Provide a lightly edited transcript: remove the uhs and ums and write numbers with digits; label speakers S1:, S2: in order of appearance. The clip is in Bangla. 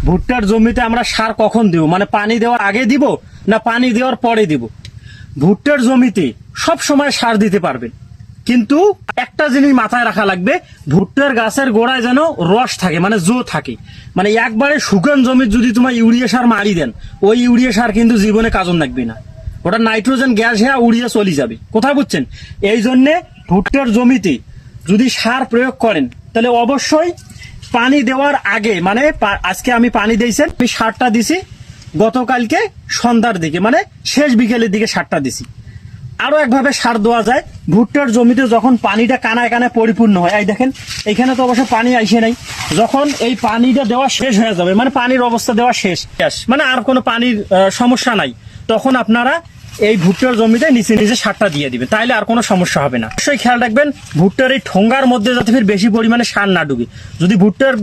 S1: ভুট্টার জমিতে আমরা সার কখন দিব, মানে পানি দেওয়ার আগে দিব না পানি দেওয়ার পরে দিব? ভুট্টার জমিতে সব সময় সার দিতে পারবেন, কিন্তু একটা জিনিস মাথায় রাখা লাগবে, ভুট্টার গাছের গোড়ায় যেন রস থাকে, মানে জো থাকে। মানে একবারে শুকান জমির যদি তোমার ইউরিয়া সার মারি দেন, ওই ইউরিয়া সার কিন্তু জীবনে কাজে লাগবে না, ওটা নাইট্রোজেন গ্যাস হয়ে উড়িয়ে চলে যাবে। কোথায় বুঝছেন? এই জন্যে ভুট্টার জমিতে যদি সার প্রয়োগ করেন তাহলে অবশ্যই পানি দেওয়ার আগে, মানে আজকে আমি পানি দিয়েছেন, আমি সারটা দিছি গতকালকে সন্ধ্যার দিকে, মানে শেষ বিকেলের দিকে সারটা দিছি। আরো একভাবে সার দেওয়া যায়, ভুট্টার জমিতে যখন পানিটা কানায় কানায় পরিপূর্ণ হয়, এই দেখেন এখানে তো অবশ্য পানি আইসে নাই, যখন এই পানিটা দেওয়া শেষ হয়ে যাবে, মানে পানির অবস্থা দেওয়া শেষ, মানে আর কোনো পানির সমস্যা নাই, তখন আপনারা এই ভুট্টার জমিতে নিচে নিচে সারটা দিয়ে দিবেন, তাইলে আর কোনো সমস্যা হবে না। অবশ্যই খেয়াল রাখবেন ভুট্টার এই ঠোঙ্গার মধ্যে যাতে ফির বেশি পরিমাণে সার না ঢুকে। যদি ভুট্টার